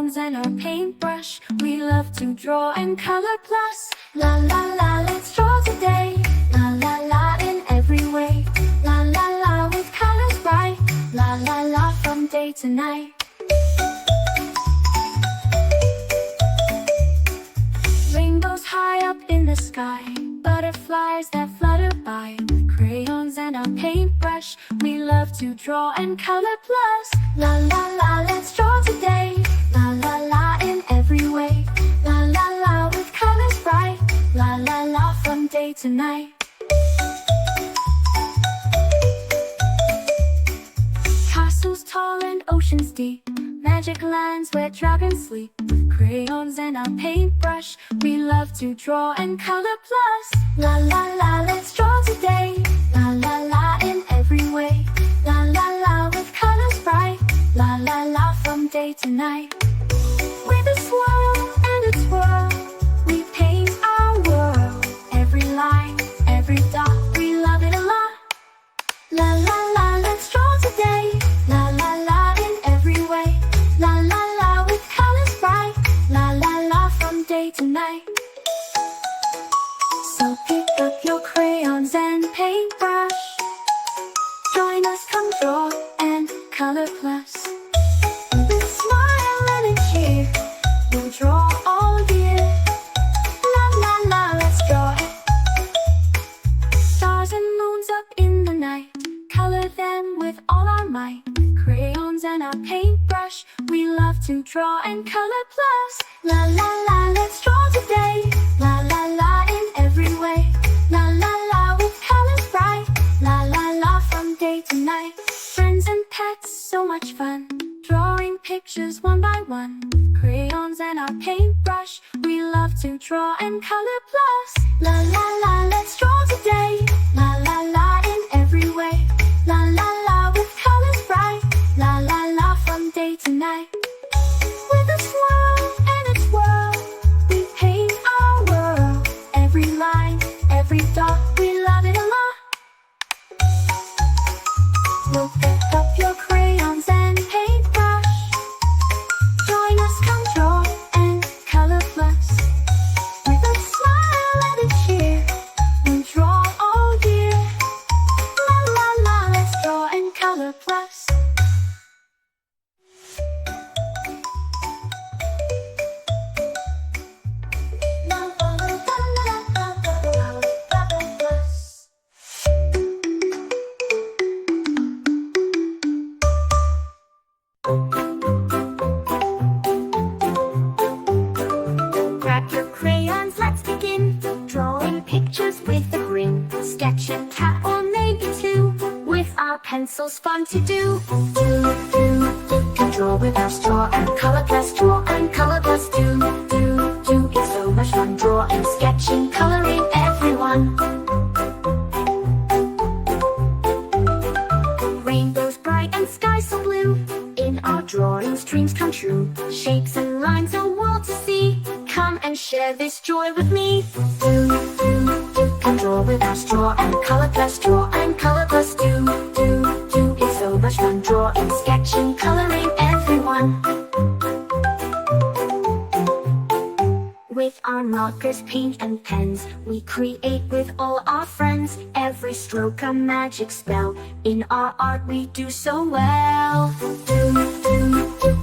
crayons and our paintbrush. We love to draw and color plus. La la la, let's draw today. La la la in every way. La la la with colors bright. La la la from day to night. Rainbows high up in the sky, butterflies that flutter by. Crayons and our paintbrush, we love to draw and color plus. La la la, let's draw today. La la la in every way. La la la with colors bright. La la la from day to night. Castles tall and oceans deep, magic lands where dragons sleep. With crayons and our paintbrush, we love to draw and color plus. La la la, let's draw today. La la la in every way. La la la with colors bright. La la la from day to night. With a swirl and a twirl, we paint our world. Every line, every dot, we love it a lot. La la la, let's draw today. La la la in every way. La la la with colors bright. La la la from day to night. So pick up your crayons and paintbrush. Join us, come draw and color plus. With a smile and a cheer, we'll draw all year. La la la, let's draw. Stars and moons up in the night, color them with all our might. Crayons and our paintbrush, we love to draw and color plus. La la la, let's draw today. La la la in every way. La la la with colors bright. La la la from day to night. Friends and pets, so much fun, drawing pictures one by one. Crayons and our paintbrush, we love to draw and color plus. La la la, let's draw today. La la la in every way. La la la with colors bright. La la la from day to night. With a swirl and a twirl, we paint our world. Every line, every dot, we love it a lot. We'll pick up your crayons and paintbrush. Join us, come draw and color plus. With a smile and a cheer, we'll draw all year. La la la, let's draw and color plus. La la la la la la la la plus. Grab your crayons, let's begin. Drawing pictures with a grin. Sketch a cat or maybe two. With our pencils, fun to do. Can draw with our straw and color plus. Draw and color plus. Do. It's so much fun drawing, sketching, coloring everyone. Rainbows bright and skies so blue. In our drawings, dreams come true. Shapes and lines, a world to see. Come and share this joy with me. Can draw with our straw and color plus. Draw and color plus. Do. It's so much fun drawing, sketching, coloring everyone. With our markers, paint and pens, we create with all our friends. Every stroke a magic spell. In our art we do so well.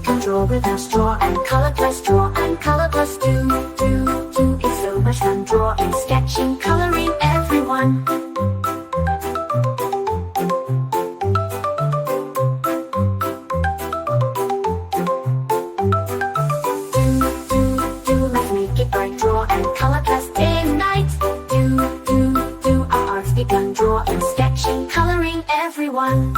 Can draw with our straw and color plus. Draw and color plus. Do. It's so much fun drawing, sketching, coloring everyone. Let's make it bright. Draw and color plus. Day and night. Do. Our art's begun. Draw and sketching, coloring everyone.